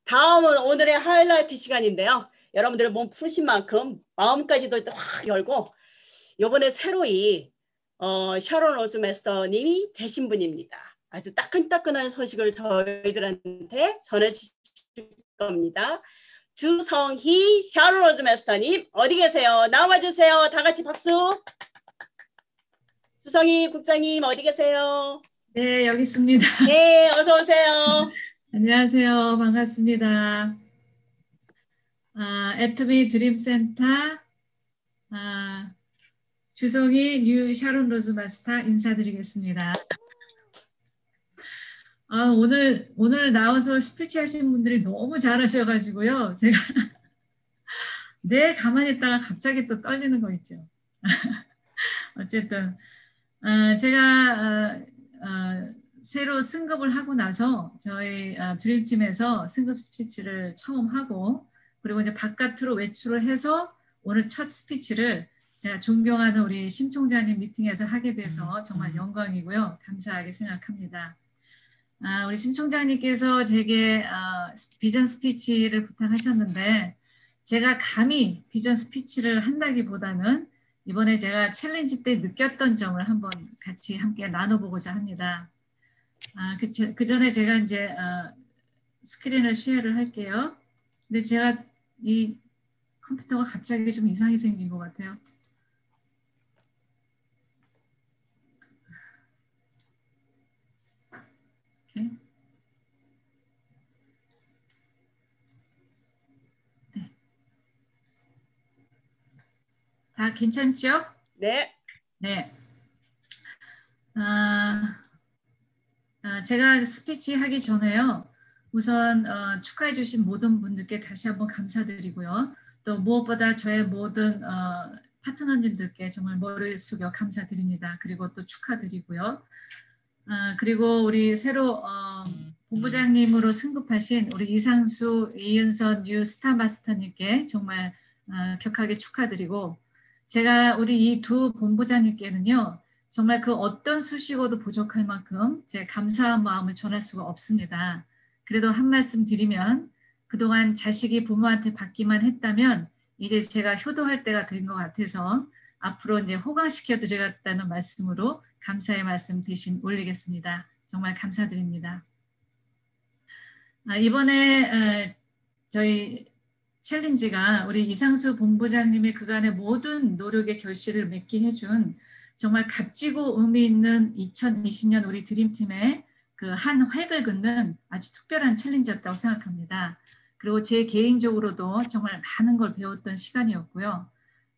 다음은 오늘의 하이라이트 시간인데요. 여러분들 몸 푸신 만큼 마음까지도 확 열고 이번에 새로이 샤론 로즈 마스터님이 되신 분입니다. 아주 따끈따끈한 소식을 저희들한테 전해주실 겁니다. 주성희 샤론 로즈 마스터님 어디 계세요? 나와주세요. 다 같이 박수. 주성희 국장님 어디 계세요? 네, 여기 있습니다. 네, 어서 오세요. 안녕하세요. 반갑습니다. 애터미 드림센터 주성희 뉴 샤론 로즈 마스터 인사드리겠습니다. 오늘 나와서 스피치 하신 분들이 너무 잘하셔가지고요. 제가 가만히 있다가 갑자기 또 떨리는 거 있죠. 어쨌든 제가 새로 승급을 하고 나서 저희 드림팀에서 승급 스피치를 처음 하고 그리고 이제 바깥으로 외출을 해서 오늘 첫 스피치를 제가 존경하는 우리 심 총장님 미팅에서 하게 돼서 정말 영광이고요. 감사하게 생각합니다. 우리 심 총장님께서 제게 비전 스피치를 부탁하셨는데 제가 감히 비전 스피치를 한다기보다는 이번에 제가 챌린지 때 느꼈던 점을 한번 같이 함께 나눠보고자 합니다. 그 전에 제가 이제 스크린을 쉐어를 할게요. 근데 제가 이 컴퓨터가 갑자기 좀 이상하게 생긴 것 같아요. 오케이. 네. 다 괜찮죠? 네. 네. 제가 스피치 하기 전에요. 우선 축하해 주신 모든 분들께 다시 한번 감사드리고요. 또 무엇보다 저의 모든 파트너님들께 정말 머리 숙여 감사드립니다. 그리고 또 축하드리고요. 그리고 우리 새로 본부장님으로 승급하신 우리 이상수, 이은선 뉴 스타마스터님께 정말 격하게 축하드리고 제가 우리 이 두 본부장님께는요. 정말 그 어떤 수식어도 부족할 만큼 제 감사한 마음을 전할 수가 없습니다. 그래도 한 말씀 드리면 그동안 자식이 부모한테 받기만 했다면 이제 제가 효도할 때가 된 것 같아서 앞으로 이제 호강시켜 드리겠다는 말씀으로 감사의 말씀 대신 올리겠습니다. 정말 감사드립니다. 이번에 저희 챌린지가 우리 이상수 본부장님의 그간의 모든 노력의 결실을 맺게 해준 정말 값지고 의미 있는 2020년 우리 드림팀의 그 한 획을 긋는 아주 특별한 챌린지였다고 생각합니다. 그리고 제 개인적으로도 정말 많은 걸 배웠던 시간이었고요.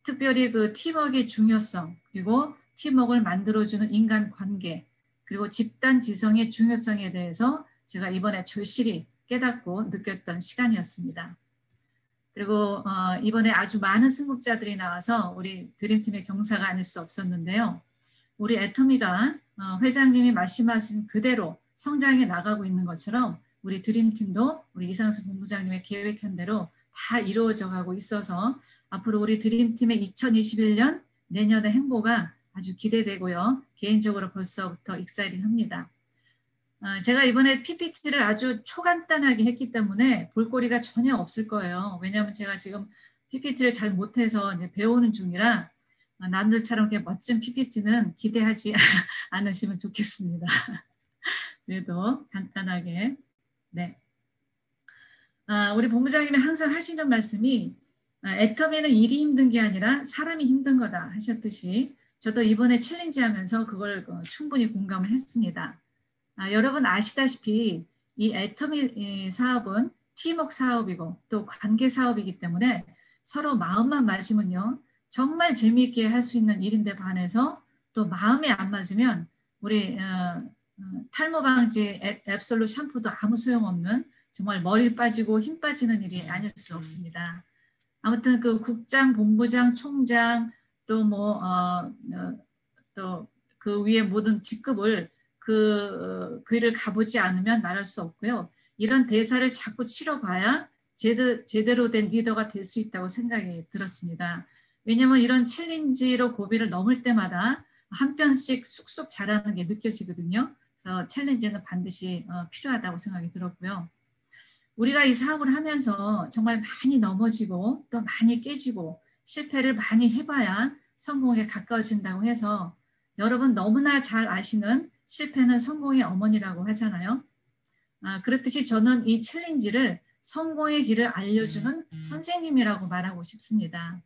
특별히 그 팀워크의 중요성, 그리고 팀워크를 만들어주는 인간관계, 그리고 집단 지성의 중요성에 대해서 제가 이번에 절실히 깨닫고 느꼈던 시간이었습니다. 그리고 이번에 아주 많은 승급자들이 나와서 우리 드림팀의 경사가 아닐 수 없었는데요. 우리 애터미가 회장님이 말씀하신 그대로 성장해 나가고 있는 것처럼 우리 드림팀도 우리 이상수 본부장님의 계획한 대로 다 이루어져 가고 있어서 앞으로 우리 드림팀의 2021년 내년의 행보가 아주 기대되고요. 개인적으로 벌써부터 익사이팅합니다. 제가 이번에 PPT를 아주 초간단하게 했기 때문에 볼거리가 전혀 없을 거예요. 왜냐하면 제가 지금 PPT를 잘 못해서 이제 배우는 중이라 남들처럼 이렇게 멋진 PPT는 기대하지 않으시면 좋겠습니다. 그래도 간단하게. 네. 우리 본부장님이 항상 하시는 말씀이 애터미는 일이 힘든 게 아니라 사람이 힘든 거다 하셨듯이 저도 이번에 챌린지 하면서 그걸 충분히 공감을 했습니다. 여러분 아시다시피 이 애터미 사업은 팀워크 사업이고 또 관계 사업이기 때문에 서로 마음만 맞으면요 정말 재미있게 할 수 있는 일인데 반해서 또 마음이 안 맞으면 우리 탈모 방지 앱솔루 샴푸도 아무 소용없는 정말 머리 빠지고 힘 빠지는 일이 아닐 수 없습니다. 아무튼 그 국장, 본부장, 총장 또 뭐 또 그 위에 모든 직급을 그 일을 가보지 않으면 말할 수 없고요. 이런 대사를 자꾸 치러봐야 제대로 된 리더가 될 수 있다고 생각이 들었습니다. 왜냐하면 이런 챌린지로 고비를 넘을 때마다 한 편씩 쑥쑥 자라는 게 느껴지거든요. 그래서 챌린지는 반드시 필요하다고 생각이 들었고요. 우리가 이 사업을 하면서 정말 많이 넘어지고 또 많이 깨지고 실패를 많이 해봐야 성공에 가까워진다고 해서 여러분 너무나 잘 아시는 실패는 성공의 어머니라고 하잖아요. 그렇듯이 저는 이 챌린지를 성공의 길을 알려주는 선생님이라고 말하고 싶습니다.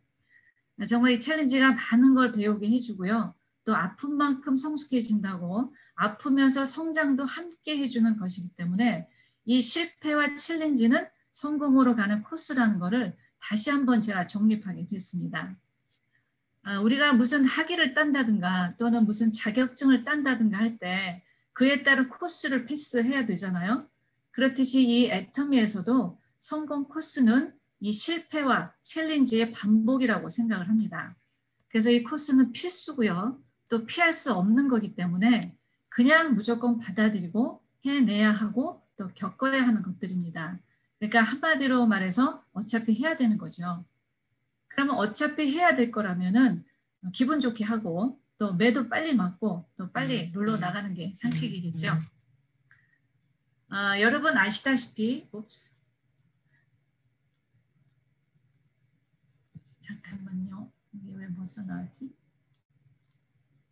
정말 이 챌린지가 많은 걸 배우게 해주고요. 또 아픈 만큼 성숙해진다고 아프면서 성장도 함께 해주는 것이기 때문에 이 실패와 챌린지는 성공으로 가는 코스라는 것을 다시 한번 제가 정립하게 됐습니다. 우리가 무슨 학위를 딴다든가 또는 무슨 자격증을 딴다든가 할 때 그에 따른 코스를 패스해야 되잖아요. 그렇듯이 이 애터미에서도 성공 코스는 이 실패와 챌린지의 반복이라고 생각을 합니다. 그래서 이 코스는 필수고요. 또 피할 수 없는 거기 때문에 그냥 무조건 받아들이고 해내야 하고 또 겪어야 하는 것들입니다. 그러니까 한마디로 말해서 어차피 해야 되는 거죠. 그러면 어차피 해야 될 거라면은 기분 좋게 하고 또 매도 빨리 맞고 또 빨리 놀러 나가는 게 상식이겠죠. 여러분 아시다시피 잠깐만요. 이게 왜 벌써 나왔지?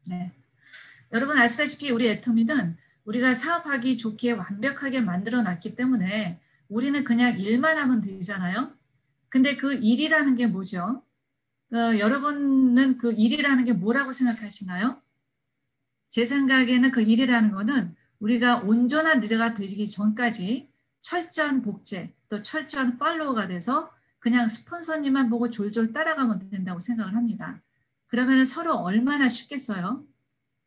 네. 여러분 아시다시피 우리 애터미는 우리가 사업하기 좋게 완벽하게 만들어 놨기 때문에 우리는 그냥 일만 하면 되잖아요. 근데 그 일이라는 게 뭐죠? 여러분은 그 일이라는 게 뭐라고 생각하시나요? 제 생각에는 그 일이라는 거는 우리가 온전한 리더가 되기 전까지 철저한 복제 또 철저한 팔로워가 돼서 그냥 스폰서님만 보고 졸졸 따라가면 된다고 생각을 합니다. 그러면 서로 얼마나 쉽겠어요?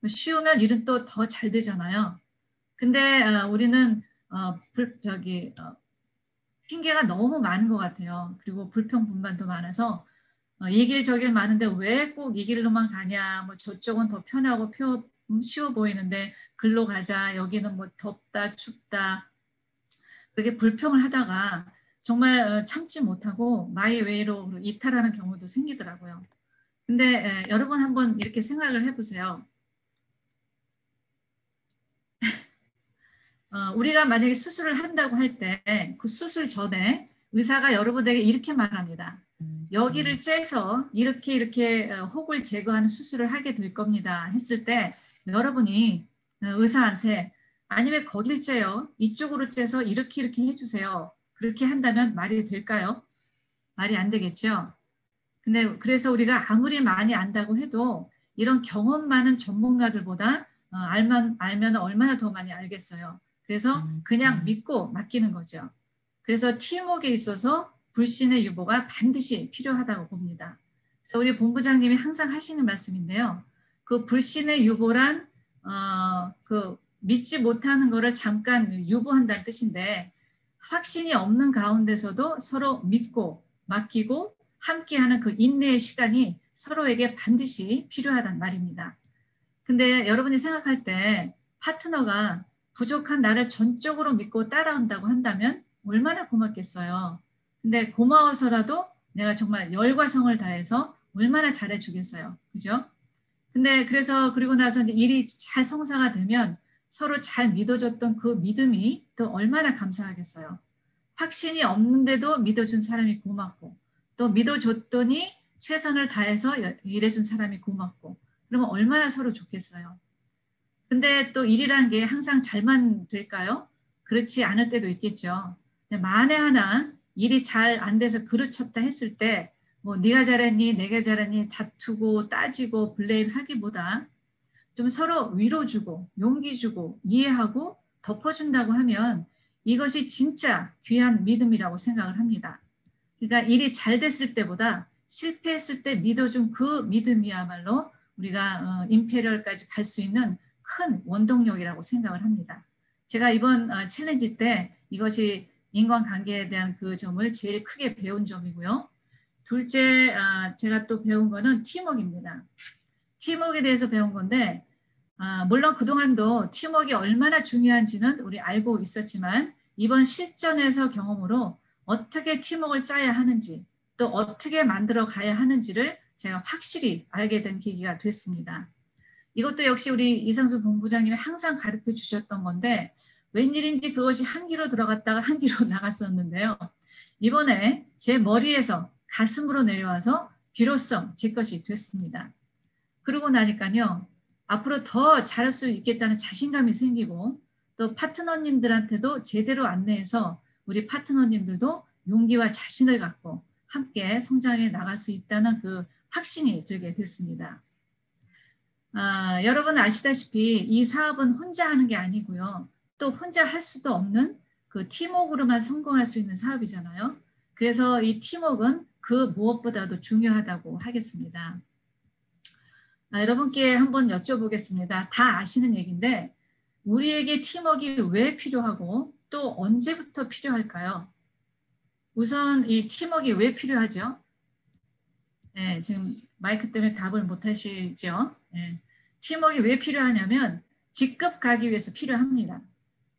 쉬우면 일은 또 더 잘 되잖아요. 근데 우리는 핑계가 너무 많은 것 같아요. 그리고 불평불만도 많아서 이 길 저 길 많은데 왜 꼭 이 길로만 가냐. 뭐 저쪽은 더 편하고 쉬워 보이는데 글로 가자. 여기는 뭐 덥다 춥다. 그렇게 불평을 하다가 정말 참지 못하고 마이웨이로 이탈하는 경우도 생기더라고요. 근데 여러분 한번 이렇게 생각을 해보세요. 우리가 만약에 수술을 한다고 할 때 그 수술 전에 의사가 여러분에게 이렇게 말합니다. 여기를 째서 이렇게 혹을 제거하는 수술을 하게 될 겁니다. 했을 때 여러분이 의사한테 아니 왜 거길 째요? 이쪽으로 째서 이렇게 해주세요. 그렇게 한다면 말이 될까요? 말이 안 되겠죠. 근데 그래서 우리가 아무리 많이 안다고 해도 이런 경험 많은 전문가들보다 알면 얼마나 더 많이 알겠어요. 그래서 그냥 믿고 맡기는 거죠. 그래서 팀워크에 있어서 불신의 유보가 반드시 필요하다고 봅니다. 그래서 우리 본부장님이 항상 하시는 말씀인데요. 그 불신의 유보란 그 믿지 못하는 거를 잠깐 유보한다는 뜻인데 확신이 없는 가운데서도 서로 믿고 맡기고 함께하는 그 인내의 시간이 서로에게 반드시 필요하단 말입니다. 근데 여러분이 생각할 때 파트너가 부족한 나를 전적으로 믿고 따라온다고 한다면 얼마나 고맙겠어요. 근데 고마워서라도 내가 정말 열과 성을 다해서 얼마나 잘해주겠어요. 그죠? 근데 그래서 그리고 나서 일이 잘 성사가 되면 서로 잘 믿어줬던 그 믿음이 또 얼마나 감사하겠어요. 확신이 없는데도 믿어준 사람이 고맙고 또 믿어줬더니 최선을 다해서 일해준 사람이 고맙고 그러면 얼마나 서로 좋겠어요. 근데 또 일이란 게 항상 잘만 될까요? 그렇지 않을 때도 있겠죠. 만에 하나 일이 잘 안 돼서 그르쳤다 했을 때 뭐 네가 잘했니 내가 잘했니 다투고 따지고 블레임 하기보다 좀 서로 위로 주고 용기 주고 이해하고 덮어준다고 하면 이것이 진짜 귀한 믿음이라고 생각을 합니다. 그러니까 일이 잘 됐을 때보다 실패했을 때 믿어준 그 믿음이야말로 우리가 임페리얼까지 갈 수 있는 큰 원동력이라고 생각을 합니다. 제가 이번 챌린지 때 이것이 인간관계에 대한 그 점을 제일 크게 배운 점이고요. 둘째, 제가 또 배운 거는 팀워크입니다. 팀워크에 대해서 배운 건데 물론 그동안도 팀워크가 얼마나 중요한지는 우리 알고 있었지만 이번 실전에서 경험으로 어떻게 팀워크를 짜야 하는지 또 어떻게 만들어 가야 하는지를 제가 확실히 알게 된 계기가 됐습니다. 이것도 역시 우리 이상수 본부장님이 항상 가르쳐 주셨던 건데 웬일인지 그것이 한 귀로 들어갔다가 한 귀로 나갔었는데요. 이번에 제 머리에서 가슴으로 내려와서 비로소 제 것이 됐습니다. 그러고 나니까요. 앞으로 더 잘할 수 있겠다는 자신감이 생기고 또 파트너님들한테도 제대로 안내해서 우리 파트너님들도 용기와 자신을 갖고 함께 성장해 나갈 수 있다는 그 확신이 들게 됐습니다. 여러분 아시다시피 이 사업은 혼자 하는 게 아니고요. 또 혼자 할 수도 없는 그 팀워크로만 성공할 수 있는 사업이잖아요. 그래서 이 팀워크는 그 무엇보다도 중요하다고 하겠습니다. 여러분께 한번 여쭤보겠습니다. 다 아시는 얘기인데 우리에게 팀워크가 왜 필요하고 또 언제부터 필요할까요? 우선 이 팀워크가 왜 필요하죠? 네, 지금 마이크 때문에 답을 못 하시죠? 네. 팀워크가 왜 필요하냐면 직급 가기 위해서 필요합니다.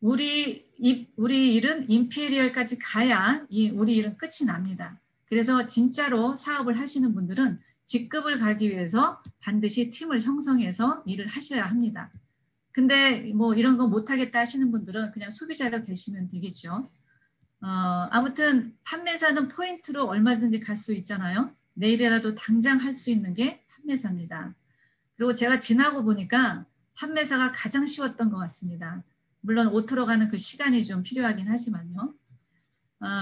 우리 일은 임페리얼까지 가야 우리 일은 끝이 납니다. 그래서 진짜로 사업을 하시는 분들은 직급을 가기 위해서 반드시 팀을 형성해서 일을 하셔야 합니다. 근데 뭐 이런 거 못하겠다 하시는 분들은 그냥 소비자로 계시면 되겠죠. 아무튼 판매사는 포인트로 얼마든지 갈 수 있잖아요. 내일이라도 당장 할 수 있는 게 판매사입니다. 그리고 제가 지나고 보니까 판매사가 가장 쉬웠던 것 같습니다. 물론 오토로 가는 그 시간이 좀 필요하긴 하지만요.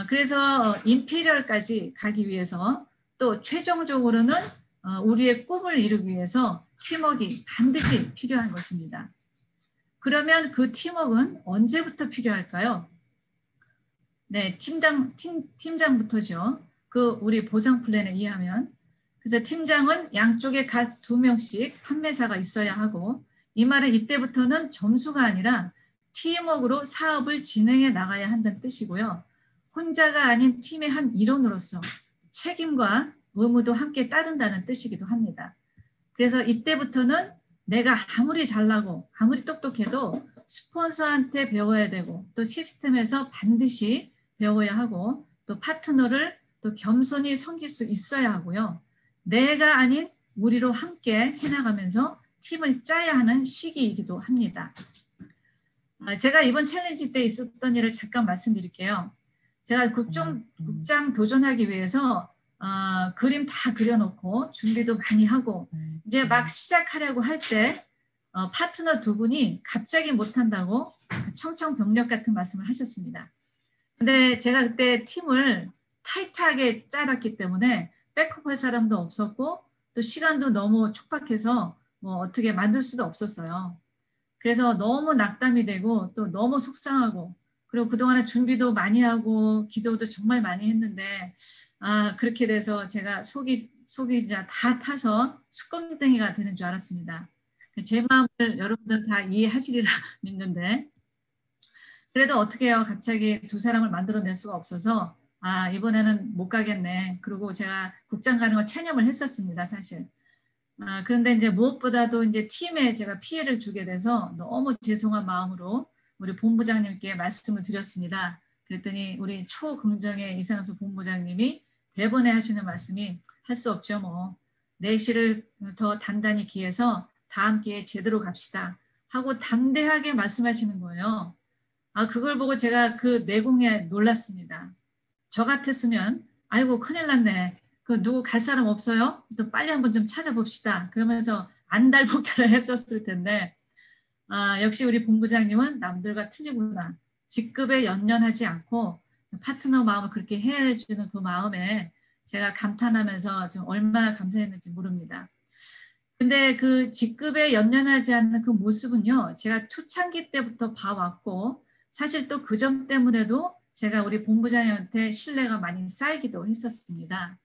그래서 임페리얼까지 가기 위해서 또 최종적으로는 우리의 꿈을 이루기 위해서 팀워크가 반드시 필요한 것입니다. 그러면 그 팀워크는 언제부터 필요할까요? 네, 팀장부터죠. 그 우리 보상 플랜에 의하면. 그래서 팀장은 양쪽에 각 2명씩 판매사가 있어야 하고 이 말은 이때부터는 점수가 아니라 팀워크로 사업을 진행해 나가야 한다는 뜻이고요. 혼자가 아닌 팀의 한 일원으로서 책임과 의무도 함께 따른다는 뜻이기도 합니다. 그래서 이때부터는 내가 아무리 잘나고 아무리 똑똑해도 스폰서한테 배워야 되고 또 시스템에서 반드시 배워야 하고 또 파트너를 또 겸손히 섬길 수 있어야 하고요. 내가 아닌 우리로 함께 해나가면서 팀을 짜야 하는 시기이기도 합니다. 제가 이번 챌린지 때 있었던 일을 잠깐 말씀드릴게요. 제가 국장 도전하기 위해서 그림 다 그려놓고 준비도 많이 하고 이제 막 시작하려고 할 때 파트너 2분이 갑자기 못한다고 청천벽력 같은 말씀을 하셨습니다. 근데 제가 그때 팀을 타이트하게 짜놨기 때문에 백업할 사람도 없었고 또 시간도 너무 촉박해서 뭐 어떻게 만들 수도 없었어요. 그래서 너무 낙담이 되고 또 너무 속상하고 그리고 그동안에 준비도 많이 하고 기도도 정말 많이 했는데 그렇게 돼서 제가 속이 이제 다 타서 수검댕이가 되는 줄 알았습니다. 제 마음을 여러분들 다 이해하시리라 믿는데 그래도 어떻게 해요. 갑자기 2사람을 만들어낼 수가 없어서 이번에는 못 가겠네. 그리고 제가 국장 가는 거 체념을 했었습니다. 사실. 그런데 이제 무엇보다도 이제 팀에 제가 피해를 주게 돼서 너무 죄송한 마음으로 우리 본부장님께 말씀을 드렸습니다. 그랬더니 우리 초긍정의 이상수 본부장님이 대본에 하시는 말씀이 할 수 없죠. 뭐 내실을 더 단단히 기해서 다음 기회에 제대로 갑시다 하고 담대하게 말씀하시는 거예요. 그걸 보고 제가 그 내공에 놀랐습니다. 저 같았으면 아이고 큰일 났네. 그 누구 갈 사람 없어요? 또 빨리 한번 좀 찾아봅시다. 그러면서 안달복달을 했었을 텐데 역시 우리 본부장님은 남들과 틀리구나. 직급에 연연하지 않고 파트너 마음을 그렇게 헤아려주는 그 마음에 제가 감탄하면서 좀 얼마나 감사했는지 모릅니다. 근데 그 직급에 연연하지 않는 그 모습은요. 제가 초창기 때부터 봐왔고 사실 또 그 점 때문에도 제가 우리 본부장님한테 신뢰가 많이 쌓이기도 했었습니다.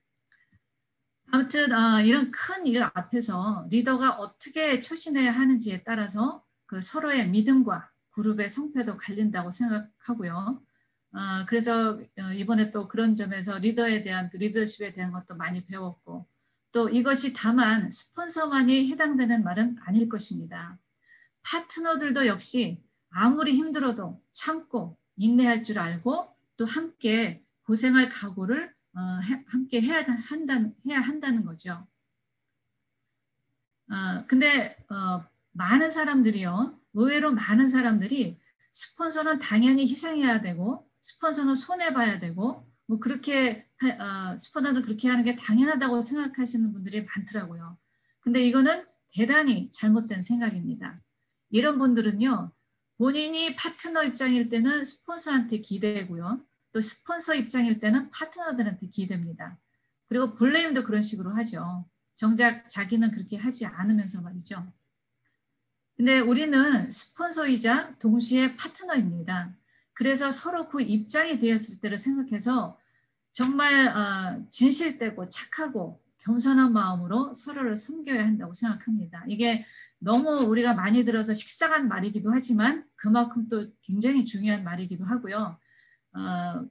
아무튼 이런 큰 일 앞에서 리더가 어떻게 처신해야 하는지에 따라서 그 서로의 믿음과 그룹의 성패도 갈린다고 생각하고요. 그래서 이번에 또 그런 점에서 리더에 대한 그 리더십에 대한 것도 많이 배웠고 또 이것이 다만 스폰서만이 해당되는 말은 아닐 것입니다. 파트너들도 역시 아무리 힘들어도 참고 인내할 줄 알고 또 함께 고생할 각오를 함께 해야 한다는 거죠. 근데 많은 사람들이요. 의외로 많은 사람들이 스폰서는 당연히 희생해야 되고 스폰서는 손해봐야 되고 뭐 그렇게 스폰서는 그렇게 하는 게 당연하다고 생각하시는 분들이 많더라고요. 근데 이거는 대단히 잘못된 생각입니다. 이런 분들은요, 본인이 파트너 입장일 때는 스폰서한테 기대고요. 또 스폰서 입장일 때는 파트너들한테 기대입니다. 그리고 블레임도 그런 식으로 하죠. 정작 자기는 그렇게 하지 않으면서 말이죠. 근데 우리는 스폰서이자 동시에 파트너입니다. 그래서 서로 그 입장이 되었을 때를 생각해서 정말 진실되고 착하고 겸손한 마음으로 서로를 섬겨야 한다고 생각합니다. 이게 너무 우리가 많이 들어서 식상한 말이기도 하지만 그만큼 또 굉장히 중요한 말이기도 하고요.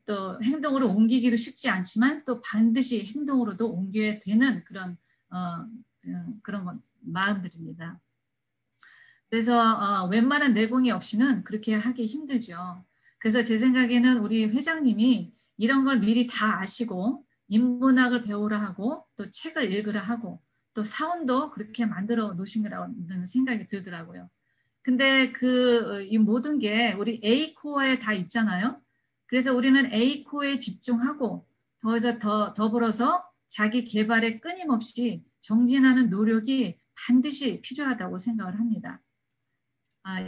또 행동으로 옮기기도 쉽지 않지만 또 반드시 행동으로도 옮겨야 되는 그런 마음들입니다. 그래서 웬만한 내공이 없이는 그렇게 하기 힘들죠. 그래서 제 생각에는 우리 회장님이 이런 걸 미리 다 아시고 인문학을 배우라 하고 또 책을 읽으라 하고 또 사원도 그렇게 만들어 놓으신 거라는 생각이 들더라고요. 근데 이 모든 게 우리 A코어에 다 있잖아요. 그래서 우리는 A코어에 집중하고 더불어서 자기 개발에 끊임없이 정진하는 노력이 반드시 필요하다고 생각을 합니다.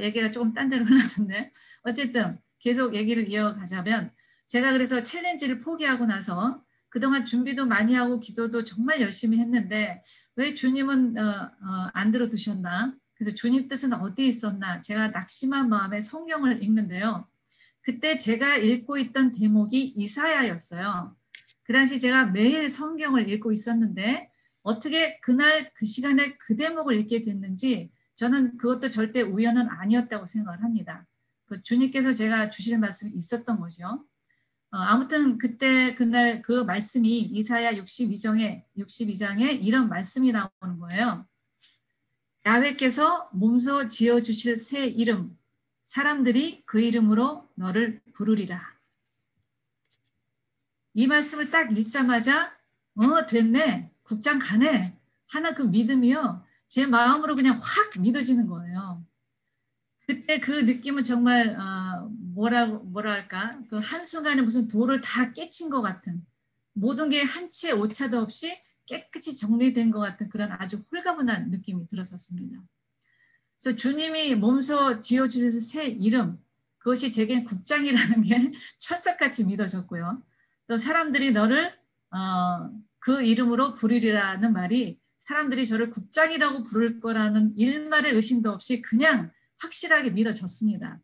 얘기가 조금 딴 데로 흘렀는데 어쨌든 계속 얘기를 이어가자면 제가 그래서 챌린지를 포기하고 나서 그동안 준비도 많이 하고 기도도 정말 열심히 했는데 왜 주님은 안 들어두셨나? 그래서 주님 뜻은 어디 있었나? 제가 낙심한 마음에 성경을 읽는데요. 그때 제가 읽고 있던 대목이 이사야였어요. 그 당시 제가 매일 성경을 읽고 있었는데 어떻게 그날 그 시간에 그 대목을 읽게 됐는지 저는 그것도 절대 우연은 아니었다고 생각을 합니다. 그 주님께서 제가 주실 말씀이 있었던 거죠. 아무튼 그날 그 말씀이 이사야 62장에 이런 말씀이 나오는 거예요. 야훼께서 몸소 지어주실 새 이름, 사람들이 그 이름으로 너를 부르리라. 이 말씀을 딱 읽자마자 됐네, 국장 가네 하는 그 믿음이요. 제 마음으로 그냥 확 믿어지는 거예요. 그때 그 느낌은 정말 뭐랄까 그 한순간에 무슨 돌을 다 깨친 것 같은 모든 게 한 채 오차도 없이 깨끗이 정리된 것 같은 그런 아주 홀가분한 느낌이 들었었습니다. 그래서 주님이 몸소 지어주셔서 새 이름 그것이 제겐 국장이라는 게 철석같이 믿어졌고요. 또 사람들이 너를 그 이름으로 부르리라는 말이 사람들이 저를 국장이라고 부를 거라는 일말의 의심도 없이 그냥 확실하게 믿어졌습니다.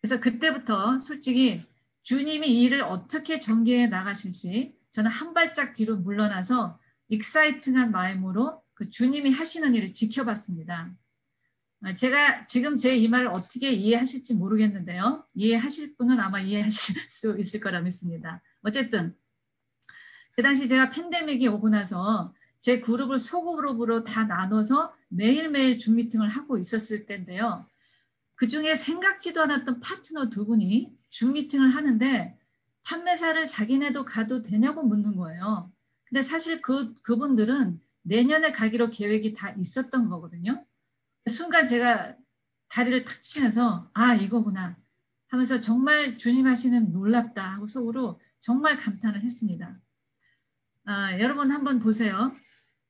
그래서 그때부터 솔직히 주님이 이 일을 어떻게 전개해 나가실지 저는 한 발짝 뒤로 물러나서 익사이팅한 마음으로 그 주님이 하시는 일을 지켜봤습니다. 제가 지금 제 이 말을 어떻게 이해하실지 모르겠는데요. 이해하실 분은 아마 이해하실 수 있을 거라 믿습니다. 어쨌든 그 당시 제가 팬데믹이 오고 나서 제 그룹을 소그룹으로 다 나눠서 매일매일 줌 미팅을 하고 있었을 때인데요. 그중에 생각지도 않았던 파트너 두 분이 줌 미팅을 하는데 판매사를 자기네도 가도 되냐고 묻는 거예요. 근데 사실 그분들은 내년에 가기로 계획이 다 있었던 거거든요. 순간 제가 다리를 탁 치면서 이거구나 하면서 정말 주님 하시는 놀랍다 하고 속으로 정말 감탄을 했습니다. 여러분 한번 보세요.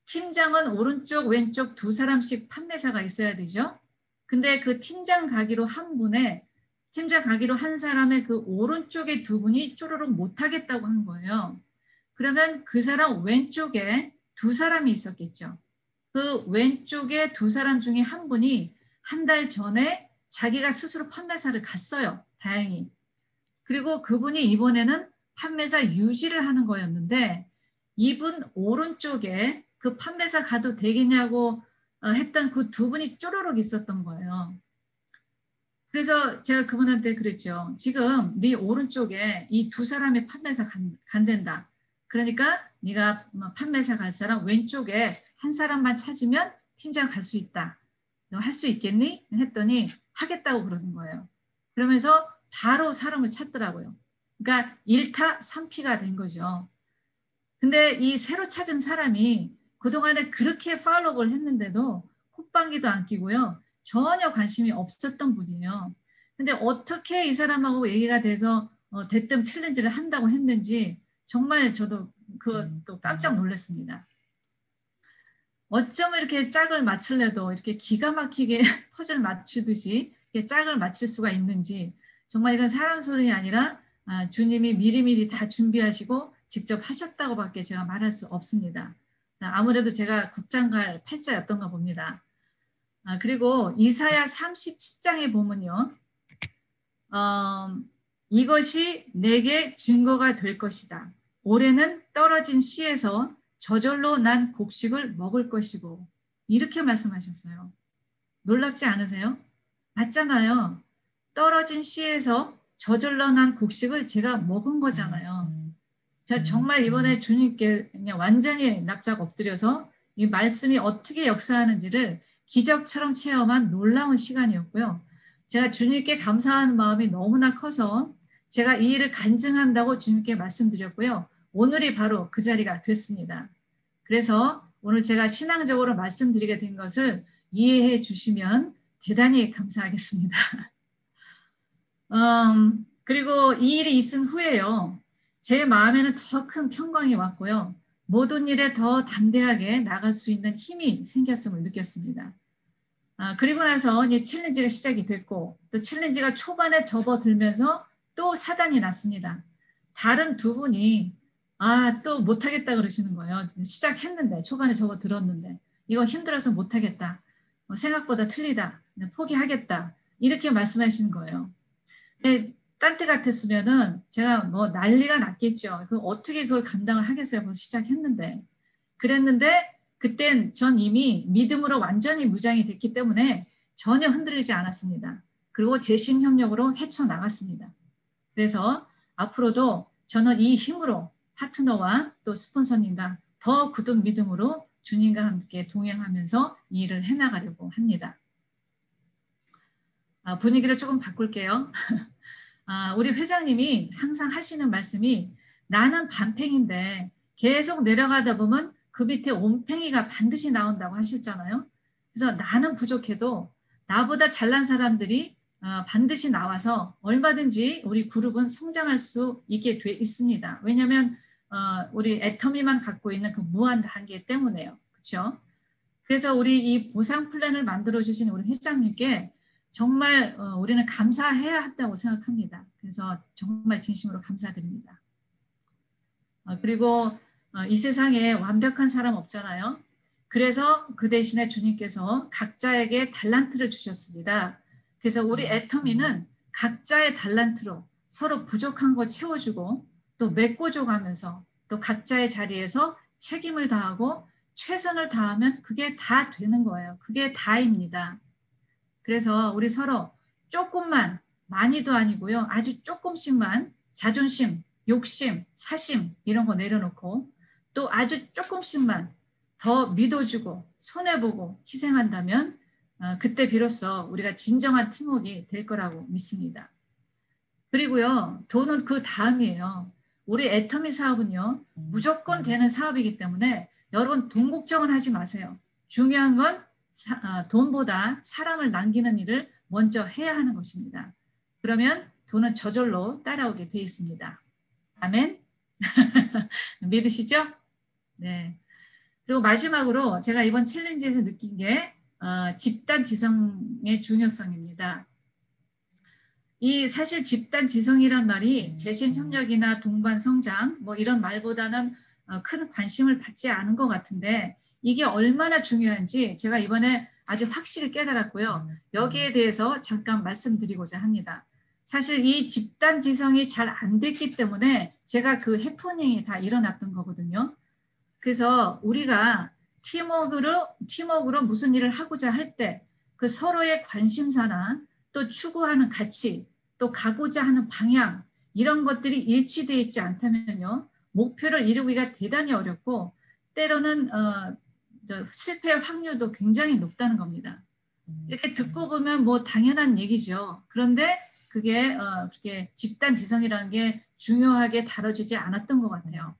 팀장은 오른쪽 왼쪽 두 사람씩 판매사가 있어야 되죠. 근데 그 팀장 가기로 한 사람의 그 오른쪽에 두 분이 쪼르륵 못하겠다고 한 거예요. 그러면 그 사람 왼쪽에 두 사람이 있었겠죠. 그 왼쪽에 두 사람 중에 한 분이 한 달 전에 자기가 스스로 판매사를 갔어요. 다행히. 그리고 그분이 이번에는 판매사 유지를 하는 거였는데 이분 오른쪽에 그 판매사 가도 되겠냐고 했던 그 두 분이 쪼르륵 있었던 거예요. 그래서 제가 그분한테 그랬죠. 지금 네 오른쪽에 이 두 사람의 판매사 간댄다. 그러니까 네가 판매사 갈 사람 왼쪽에 한 사람만 찾으면 팀장 갈 수 있다. 너 할 수 있겠니? 했더니 하겠다고 그러는 거예요. 그러면서 바로 사람을 찾더라고요. 그러니까 1타 3피가 된 거죠. 근데 이 새로 찾은 사람이 그동안에 그렇게 팔로우를 했는데도 콧방귀도 안 끼고요. 전혀 관심이 없었던 분이에요. 근데 어떻게 이 사람하고 얘기가 돼서 대뜸 챌린지를 한다고 했는지 정말 저도 또 깜짝 놀랐습니다. 어쩜 이렇게 짝을 맞추려도 이렇게 기가 막히게 퍼즐 맞추듯이 이렇게 짝을 맞출 수가 있는지, 정말 이건 사람 소리 아니라 주님이 미리미리 다 준비하시고 직접 하셨다고밖에 제가 말할 수 없습니다. 아무래도 제가 국장 갈 팔자였던가 봅니다. 그리고 이사야 37장에 보면요. 이것이 내게 증거가 될 것이다. 올해는 떨어진 씨에서 저절로 난 곡식을 먹을 것이고, 이렇게 말씀하셨어요. 놀랍지 않으세요? 맞잖아요. 떨어진 씨에서 저절로 난 곡식을 제가 먹은 거잖아요. 제가 정말 이번에 주님께 그냥 완전히 납작 엎드려서 이 말씀이 어떻게 역사하는지를 기적처럼 체험한 놀라운 시간이었고요. 제가 주님께 감사하는 마음이 너무나 커서 제가 이 일을 간증한다고 주님께 말씀드렸고요. 오늘이 바로 그 자리가 됐습니다. 그래서 오늘 제가 신앙적으로 말씀드리게 된 것을 이해해 주시면 대단히 감사하겠습니다. 그리고 이 일이 있은 후에요. 제 마음에는 더 큰 평강이 왔고요. 모든 일에 더 담대하게 나갈 수 있는 힘이 생겼음을 느꼈습니다. 그리고 나서 이제 챌린지가 시작이 됐고, 또 챌린지가 초반에 접어들면서 또 사단이 났습니다. 다른 두 분이 또 못하겠다 그러시는 거예요. 시작했는데, 초반에 접어들었는데 이거 힘들어서 못하겠다. 생각보다 틀리다. 포기하겠다. 이렇게 말씀하시는 거예요. 근데 딴 때 같았으면은 제가 뭐 난리가 났겠죠. 어떻게 그걸 감당을 하겠어요. 벌써 시작했는데. 그랬는데 그땐 전 이미 믿음으로 완전히 무장이 됐기 때문에 전혀 흔들리지 않았습니다. 그리고 재신협력으로 헤쳐나갔습니다. 그래서 앞으로도 저는 이 힘으로 파트너와 또 스폰서님과 더 굳은 믿음으로 주님과 함께 동행하면서 이 일을 해나가려고 합니다. 분위기를 조금 바꿀게요. 우리 회장님이 항상 하시는 말씀이, 나는 반팽인데 계속 내려가다 보면 그 밑에 온팽이가 반드시 나온다고 하셨잖아요. 그래서 나는 부족해도 나보다 잘난 사람들이 반드시 나와서 얼마든지 우리 그룹은 성장할 수 있게 돼 있습니다. 왜냐하면 우리 애터미만 갖고 있는 그 무한 단계 때문에요. 그렇죠? 그래서 우리 이 보상 플랜을 만들어 주신 우리 회장님께 정말 우리는 감사해야 한다고 생각합니다. 그래서 정말 진심으로 감사드립니다. 그리고 이 세상에 완벽한 사람 없잖아요. 그래서 그 대신에 주님께서 각자에게 달란트를 주셨습니다. 그래서 우리 애터미는 각자의 달란트로 서로 부족한 거 채워주고 또 메꿔줘가면서 또 각자의 자리에서 책임을 다하고 최선을 다하면 그게 다 되는 거예요. 그게 다입니다. 그래서 우리 서로 조금만, 많이도 아니고요. 아주 조금씩만 자존심, 욕심, 사심 이런 거 내려놓고 또 아주 조금씩만 더 믿어주고 손해보고 희생한다면 그때 비로소 우리가 진정한 팀워크가 될 거라고 믿습니다. 그리고요. 돈은 그 다음이에요. 우리 애터미 사업은요. 무조건 되는 사업이기 때문에 여러분 돈 걱정은 하지 마세요. 중요한 건 돈보다 사람을 남기는 일을 먼저 해야 하는 것입니다. 그러면 돈은 저절로 따라오게 되어 있습니다. 아멘. 믿으시죠? 네. 그리고 마지막으로 제가 이번 챌린지에서 느낀 게 집단 지성의 중요성입니다. 이 사실 집단 지성이란 말이 재신 협력이나 동반 성장 뭐 이런 말보다는 큰 관심을 받지 않은 것 같은데 이게 얼마나 중요한지 제가 이번에 아주 확실히 깨달았고요. 여기에 대해서 잠깐 말씀드리고자 합니다. 사실 이 집단 지성이 잘 안 됐기 때문에 제가 그 해프닝이 다 일어났던 거거든요. 그래서 우리가 팀워크로 무슨 일을 하고자 할 때 그 서로의 관심사나 또 추구하는 가치 또 가고자 하는 방향 이런 것들이 일치되어 있지 않다면요. 목표를 이루기가 대단히 어렵고 때로는 실패할 확률도 굉장히 높다는 겁니다. 이렇게 듣고 보면 뭐 당연한 얘기죠. 그런데 그게 그렇게 집단 지성이라는 게 중요하게 다뤄지지 않았던 것 같아요.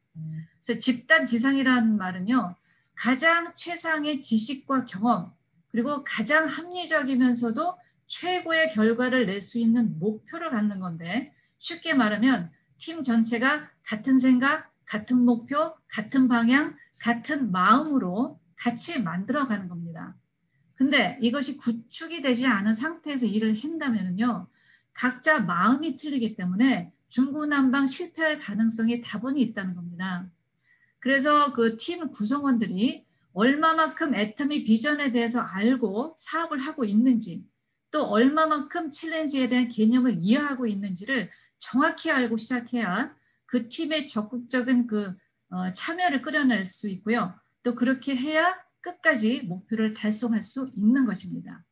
그래서 집단 지성이라는 말은요. 가장 최상의 지식과 경험 그리고 가장 합리적이면서도 최고의 결과를 낼 수 있는 목표를 갖는 건데 쉽게 말하면 팀 전체가 같은 생각, 같은 목표, 같은 방향, 같은 마음으로 같이 만들어가는 겁니다. 근데 이것이 구축이 되지 않은 상태에서 일을 한다면요, 각자 마음이 틀리기 때문에 중구난방 실패할 가능성이 다분히 있다는 겁니다. 그래서 그 팀 구성원들이 얼마만큼 애터미 비전에 대해서 알고 사업을 하고 있는지, 또 얼마만큼 챌린지에 대한 개념을 이해하고 있는지를 정확히 알고 시작해야 그 팀의 적극적인 참여를 끌어낼 수 있고요. 또 그렇게 해야 끝까지 목표를 달성할 수 있는 것입니다.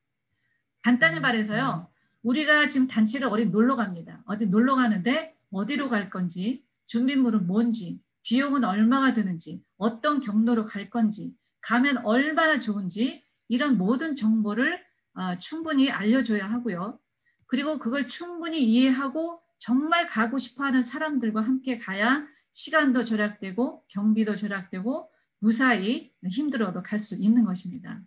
간단히 말해서요, 우리가 지금 단체를 어디 놀러 갑니다. 어디 놀러 가는데 어디로 갈 건지, 준비물은 뭔지, 비용은 얼마가 드는지, 어떤 경로로 갈 건지, 가면 얼마나 좋은지, 이런 모든 정보를 충분히 알려줘야 하고요. 그리고 그걸 충분히 이해하고 정말 가고 싶어하는 사람들과 함께 가야 시간도 절약되고 경비도 절약되고 무사히 힘들어도 갈 수 있는 것입니다.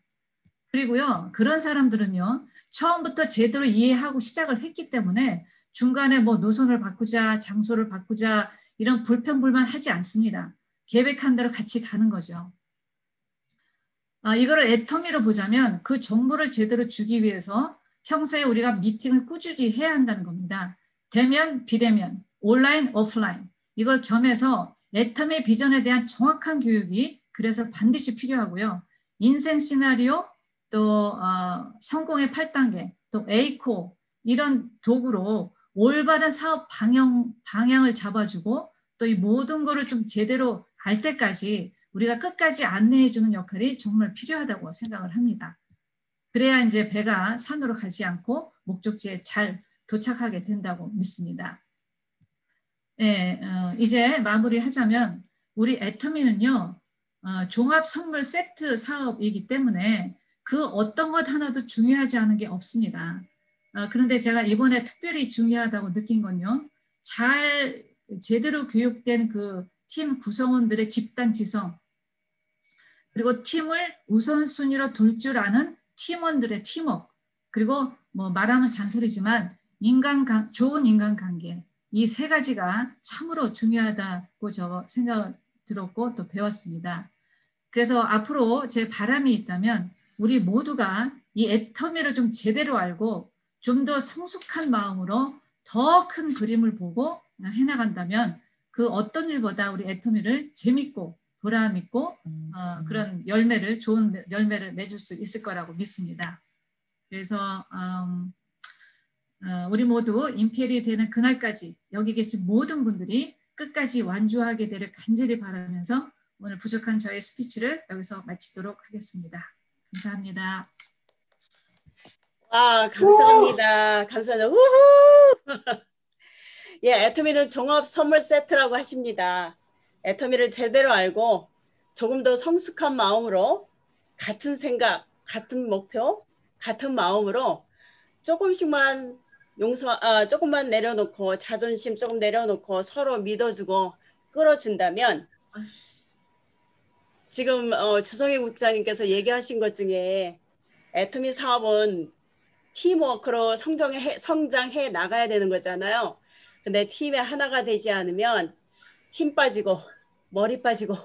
그리고요, 그런 사람들은요, 처음부터 제대로 이해하고 시작을 했기 때문에 중간에 뭐 노선을 바꾸자, 장소를 바꾸자 이런 불평불만 하지 않습니다. 계획한 대로 같이 가는 거죠. 이거를 애터미로 보자면 그 정보를 제대로 주기 위해서 평소에 우리가 미팅을 꾸준히 해야 한다는 겁니다. 대면, 비대면, 온라인, 오프라인 이걸 겸해서 애터미 비전에 대한 정확한 교육이 그래서 반드시 필요하고요. 인생 시나리오, 또 성공의 8단계, 또 에이코 이런 도구로 올바른 사업 방향을 잡아주고 또 이 모든 거를 좀 제대로 알 때까지 우리가 끝까지 안내해 주는 역할이 정말 필요하다고 생각을 합니다. 그래야 이제 배가 산으로 가지 않고 목적지에 잘 도착하게 된다고 믿습니다. 네, 이제 마무리하자면 우리 애터미는요, 종합 선물 세트 사업이기 때문에 그 어떤 것 하나도 중요하지 않은 게 없습니다. 그런데 제가 이번에 특별히 중요하다고 느낀 건요, 제대로 교육된 그 팀 구성원들의 집단 지성, 그리고 팀을 우선순위로 둘 줄 아는 팀원들의 팀워크, 그리고 뭐 말하면 잔소리지만 좋은 인간관계, 이 세 가지가 참으로 중요하다고 저 생각 들었고 또 배웠습니다. 그래서 앞으로 제 바람이 있다면 우리 모두가 이 애터미를 좀 제대로 알고 좀 더 성숙한 마음으로 더 큰 그림을 보고 해나간다면 그 어떤 일보다 우리 애터미를 재밌고 보람 있고 그런 좋은 열매를 맺을 수 있을 거라고 믿습니다. 그래서 우리 모두 임페리이 되는 그날까지 여기 계신 모든 분들이 끝까지 완주하게 되를 간절히 바라면서 오늘 부족한 저의 스피치를 여기서 마치도록 하겠습니다. 감사합니다. 감사합니다. 감사합니다. 우후! 예, 애터미는 종합 선물 세트라고 하십니다. 애터미를 제대로 알고 조금 더 성숙한 마음으로 같은 생각, 같은 목표, 같은 마음으로 조금씩만 조금만 내려놓고 자존심 조금 내려놓고 서로 믿어주고 끌어준다면 지금 주성희 국장님께서 얘기하신 것 중에 애터미 사업은 팀워크로 성장해 나가야 되는 거잖아요. 근데 팀에 하나가 되지 않으면 힘 빠지고 머리 빠지고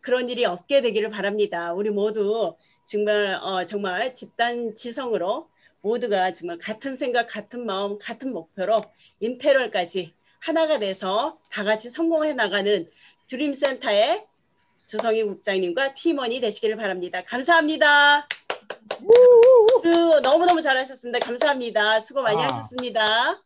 그런 일이 없게 되기를 바랍니다. 우리 모두 정말 집단 지성으로 모두가 정말 같은 생각, 같은 마음, 같은 목표로 임페리얼까지 하나가 돼서 다 같이 성공해 나가는 드림센터의 주성희 국장님과 팀원이 되시기를 바랍니다. 감사합니다. 너무너무 잘하셨습니다. 감사합니다. 수고 많이 하셨습니다.